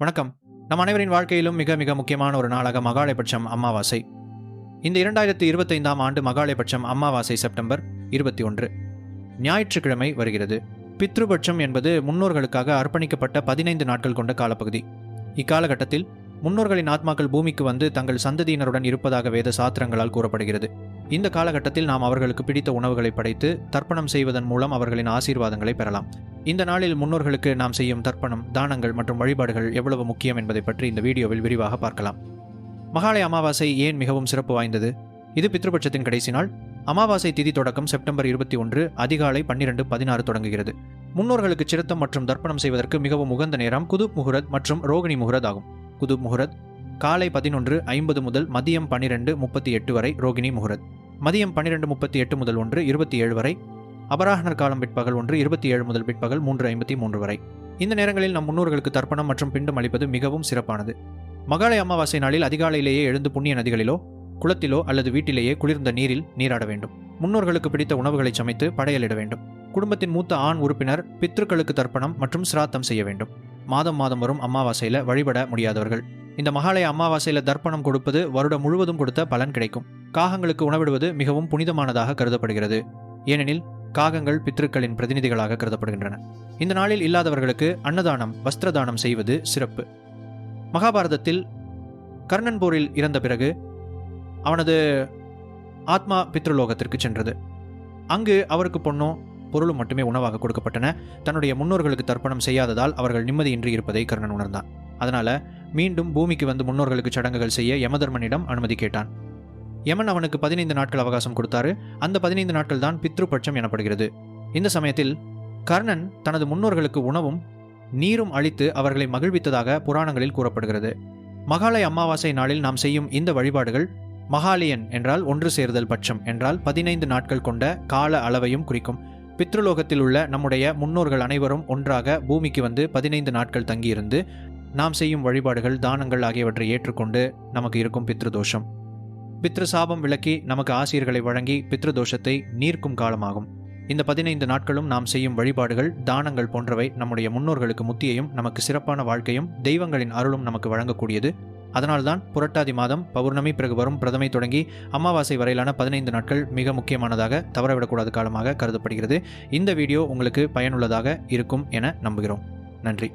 வணக்கம். நம் அனைவரின் வாழ்க்கையிலும் மிக மிக முக்கியமான ஒரு நாளாக மகாலயபட்சம் அமாவாசை. இந்த 2025ஆம் ஆண்டு மகாலயபட்சம் அமாவாசை செப்டம்பர் 21 ஞாயிற்றுக்கிழமை வருகிறது. பித்ருபட்சம் என்பது முன்னோர்களுக்காக அர்ப்பணிக்கப்பட்ட 15 நாட்கள் கொண்ட காலப்பகுதி. இக்காலகட்டத்தில் முன்னோர்களின் ஆத்மாக்கள் பூமிக்கு வந்து தங்கள் சந்ததியினருடன் இருப்பதாக வேத சாத்திரங்களால் கூறப்படுகிறது. இந்த காலகட்டத்தில் நாம் அவர்களுக்கு பிடித்த உணவுகளை படைத்து தர்ப்பணம் செய்வதன் மூலம் அவர்களின் ஆசீர்வாதங்களை பெறலாம். இந்த நாளில் முன்னோர்களுக்கு நாம் செய்யும் தர்ப்பணம், தானங்கள் மற்றும் வழிபாடுகள் எவ்வளவு முக்கியம் என்பதை பற்றி இந்த வீடியோவில் விரிவாக பார்க்கலாம். மகாலய அமாவாசை ஏன் மிகவும் சிறப்பு வாய்ந்தது? இது பித்ருபட்சத்தின் கடைசி நாள். அமாவாசை திதி தொடக்கம் செப்டம்பர் 21 அதிகாலை 12:16 தொடங்குகிறது. முன்னோர்களுக்கு சிரத்தம் மற்றும் தர்ப்பணம் செய்வதற்கு மிகவும் உகந்த நேரம் குதுப் முஹுரத் மற்றும் ரோகிணி முஹுரத் ஆகும். குதுப் முஹுரத் காலை 11:50 முதல் மதியம் 12:38 வரை. ரோகிணி முஹுரத் மதியம் 12:38 முதல் 1:27 வரை. அபராஹ்னர் காலம் பிற்பகல் 1:27 முதல் பிற்பகல் 3:53 வரை. இந்த நேரங்களில் நம் முன்னோர்களுக்கு தர்ப்பணம் மற்றும் பிண்டம் அளிப்பது மிகவும் சிறப்பானது. மகாலய அமாவாசை நாளில் அதிகாலையிலேயே எழுந்து புண்ணிய நதிகளிலோ குளத்திலோ அல்லது வீட்டிலேயே குளிர்ந்த நீரில் நீராட வேண்டும். முன்னோர்களுக்கு பிடித்த உணவுகளை சமைத்து படையலிட வேண்டும். குடும்பத்தின் மூத்த ஆண் உறுப்பினர் பித்ருக்களுக்கு தர்ப்பணம் மற்றும் சிராத்தம் செய்ய வேண்டும். மாதம் வரும் அமாவாசையில வழிபட முடியாதவர்கள் இந்த மகாலய அமாவாசையில தர்ப்பணம் கொடுப்பது வருடம் முழுவதும் கொடுத்த பலன் கிடைக்கும். காகங்களுக்கு உணவிடுவது மிகவும் புனிதமானதாக கருதப்படுகிறது. ஏனெனில் காகங்கள் பித்ருக்களின் பிரதிநிதிகளாக கருதப்படுகின்றன. இந்த நாளில் இல்லாதவர்களுக்கு அன்னதானம், வஸ்திரதானம் செய்வது சிறப்பு. மகாபாரதத்தில் கர்ணன் போரில் இறந்த பிறகு அவனது ஆத்மா பித்ருலோகத்திற்கு சென்றது. அங்கு அவருக்கு பொன்னும் பொருளும் மட்டுமே உணவாக கொடுக்கப்பட்டன. தன்னுடைய முன்னோர்களுக்கு தர்ப்பணம் செய்யாததால் அவர்கள் நிம்மதியின்றி இருப்பதை கர்ணன் உணர்ந்தான். அதனால மீண்டும் பூமிக்கு வந்து முன்னோர்களுக்கு சடங்குகள் செய்ய யமதர்மனிடம் அனுமதி கேட்டான். யமன் அவனுக்கு 15 நாட்கள் அவகாசம் கொடுத்தாரு. அந்த 15 நாட்கள் தான் பித்ருபட்சம் எனப்படுகிறது. இந்த சமயத்தில் கர்ணன் தனது முன்னோர்களுக்கு உணவும் நீரும் அளித்து அவர்களை மகிழ்வித்ததாக புராணங்களில் கூறப்படுகிறது. மகாலய அமாவாசை நாளில் நாம் செய்யும் இந்த வழிபாடுகள் மகாலயன் என்றால் ஒன்று சேர்தல், பட்சம் என்றால் 15 நாட்கள் கொண்ட கால அளவையும் குறிக்கும். பித்ருலோகத்தில் உள்ள நம்முடைய முன்னோர்கள் அனைவரும் ஒன்றாக பூமிக்கு வந்து 15 நாட்கள் தங்கியிருந்து நாம் செய்யும் வழிபாடுகள், தானங்கள் ஆகியவற்றை ஏற்றுக்கொண்டு நமக்கு இருக்கும் பித்ருதோஷம், பித்ரு சாபம் விலக்கி நமக்கு ஆசீர்களை வழங்கி பித்ருதோஷத்தை நீர்க்கும் காலமாகும். இந்த 15 நாட்களும் நாம் செய்யும் வழிபாடுகள், தானங்கள் போன்றவை நம்முடைய முன்னோர்களுக்கு முத்தியையும் நமக்கு சிறப்பான வாழ்க்கையும் தெய்வங்களின் அருளும் நமக்கு வழங்கக்கூடியது. அதனால்தான் புரட்டாதி மாதம் பௌர்ணமி பிறகு வரும் பிரதமை தொடங்கி அமாவாசை வரையிலான 15 நாட்கள் மிக முக்கியமானதாக, தவறவிடக்கூடாத காலமாக கருதப்படுகிறது. இந்த வீடியோ உங்களுக்கு பயனுள்ளதாக இருக்கும் என நம்புகிறோம். நன்றி.